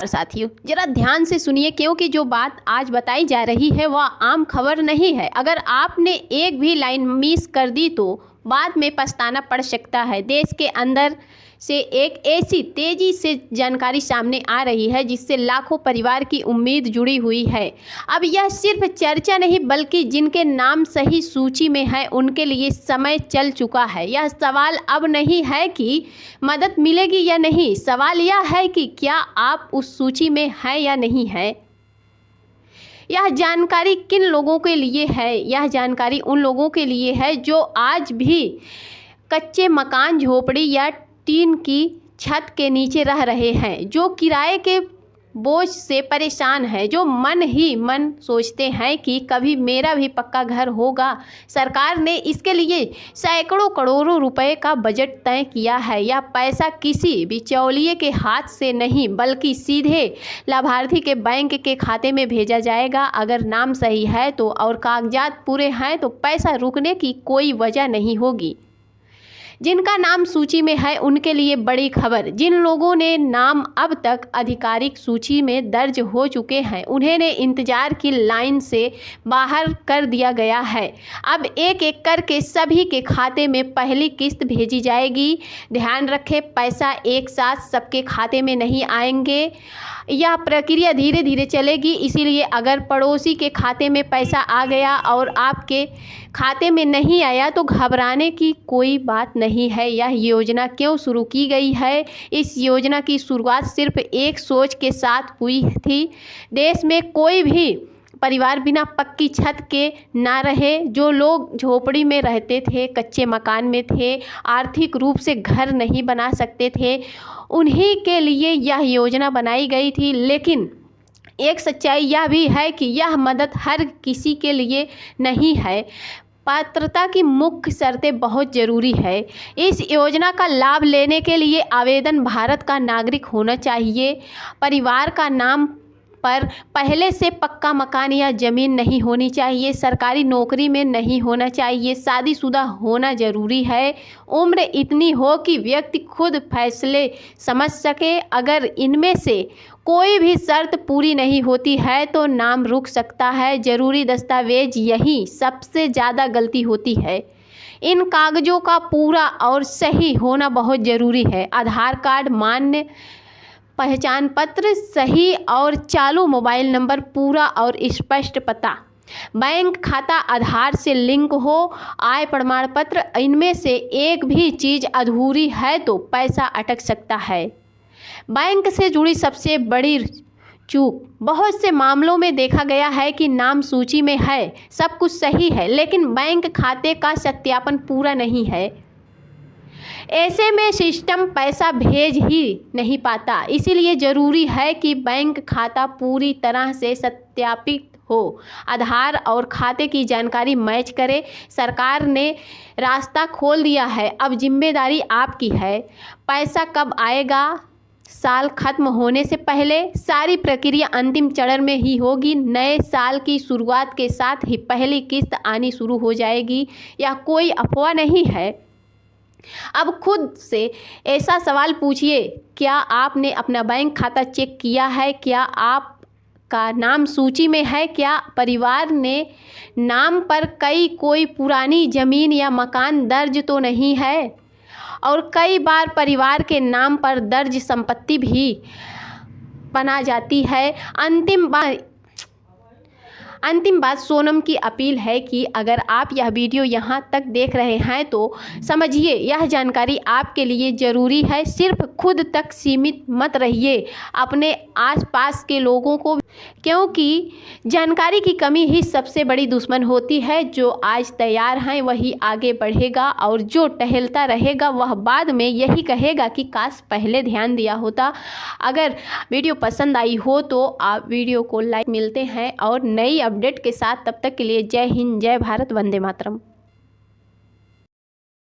साथियों जरा ध्यान से सुनिए, क्योंकि जो बात आज बताई जा रही है वह आम खबर नहीं है। अगर आपने एक भी लाइन मिस कर दी तो बाद में पछताना पड़ सकता है। देश के अंदर से एक ऐसी तेजी से जानकारी सामने आ रही है जिससे लाखों परिवार की उम्मीद जुड़ी हुई है। अब यह सिर्फ चर्चा नहीं बल्कि जिनके नाम सही सूची में है उनके लिए समय चल चुका है। यह सवाल अब नहीं है कि मदद मिलेगी या नहीं, सवाल यह है कि क्या आप उस सूची में हैं या नहीं है। यह जानकारी किन लोगों के लिए है? यह जानकारी उन लोगों के लिए है जो आज भी कच्चे मकान, झोपड़ी या टीन की छत के नीचे रह रहे हैं, जो किराए के बोझ से परेशान है, जो मन ही मन सोचते हैं कि कभी मेरा भी पक्का घर होगा। सरकार ने इसके लिए सैकड़ों करोड़ों रुपए का बजट तय किया है। यह पैसा किसी बिचौलिए के हाथ से नहीं बल्कि सीधे लाभार्थी के बैंक के खाते में भेजा जाएगा। अगर नाम सही है तो और कागजात पूरे हैं तो पैसा रुकने की कोई वजह नहीं होगी। जिनका नाम सूची में है उनके लिए बड़ी खबर। जिन लोगों ने नाम अब तक आधिकारिक सूची में दर्ज हो चुके हैं उन्हें इंतजार की लाइन से बाहर कर दिया गया है। अब एक एक करके सभी के खाते में पहली किस्त भेजी जाएगी। ध्यान रखें, पैसा एक साथ सबके खाते में नहीं आएंगे। यह प्रक्रिया धीरे धीरे चलेगी, इसीलिए अगर पड़ोसी के खाते में पैसा आ गया और आपके खाते में नहीं आया तो घबराने की कोई बात नहीं है। यह योजना क्यों शुरू की गई है? इस योजना की शुरुआत सिर्फ एक सोच के साथ हुई थी। देश में कोई भी परिवार बिना पक्की छत के ना रहे। जो लोग झोपड़ी में रहते थे, कच्चे मकान में थे, आर्थिक रूप से घर नहीं बना सकते थे, उन्हीं के लिए यह योजना बनाई गई थी। लेकिन एक सच्चाई यह भी है कि यह मदद हर किसी के लिए नहीं है। पात्रता की मुख्य शर्तें बहुत ज़रूरी है। इस योजना का लाभ लेने के लिए आवेदन भारत का नागरिक होना चाहिए। परिवार का नाम पर पहले से पक्का मकान या ज़मीन नहीं होनी चाहिए। सरकारी नौकरी में नहीं होना चाहिए। शादीशुदा होना ज़रूरी है। उम्र इतनी हो कि व्यक्ति खुद फैसले समझ सके। अगर इनमें से कोई भी शर्त पूरी नहीं होती है तो नाम रुक सकता है। ज़रूरी दस्तावेज यही सबसे ज़्यादा गलती होती है। इन कागज़ों का पूरा और सही होना बहुत ज़रूरी है। आधार कार्ड, मान्य पहचान पत्र, सही और चालू मोबाइल नंबर, पूरा और स्पष्ट पता, बैंक खाता आधार से लिंक हो, आय प्रमाण पत्र। इनमें से एक भी चीज़ अधूरी है तो पैसा अटक सकता है। बैंक से जुड़ी सबसे बड़ी चूक बहुत से मामलों में देखा गया है कि नाम सूची में है, सब कुछ सही है, लेकिन बैंक खाते का सत्यापन पूरा नहीं है। ऐसे में सिस्टम पैसा भेज ही नहीं पाता। इसीलिए ज़रूरी है कि बैंक खाता पूरी तरह से सत्यापित हो, आधार और खाते की जानकारी मैच करे। सरकार ने रास्ता खोल दिया है, अब जिम्मेदारी आपकी है। पैसा कब आएगा? साल खत्म होने से पहले। सारी प्रक्रिया अंतिम चरण में ही होगी। नए साल की शुरुआत के साथ ही पहली किस्त आनी शुरू हो जाएगी। यह कोई अफवाह नहीं है। अब खुद से ऐसा सवाल पूछिए, क्या आपने अपना बैंक खाता चेक किया है? क्या आपका नाम सूची में है? क्या परिवार ने नाम पर कोई पुरानी ज़मीन या मकान दर्ज तो नहीं है? और कई बार परिवार के नाम पर दर्ज संपत्ति भी बना जाती है। अंतिम बात सोनम की अपील है कि अगर आप यह वीडियो यहाँ तक देख रहे हैं तो समझिए यह जानकारी आपके लिए ज़रूरी है। सिर्फ खुद तक सीमित मत रहिए, अपने आसपास के लोगों को, क्योंकि जानकारी की कमी ही सबसे बड़ी दुश्मन होती है। जो आज तैयार हैं वही आगे बढ़ेगा और जो टहलता रहेगा वह बाद में यही कहेगा कि काश पहले ध्यान दिया होता। अगर वीडियो पसंद आई हो तो आप वीडियो को लाइक। मिलते हैं और नई अपडेट के साथ, तब तक के लिए जय हिंद, जय भारत, वंदे मातरम।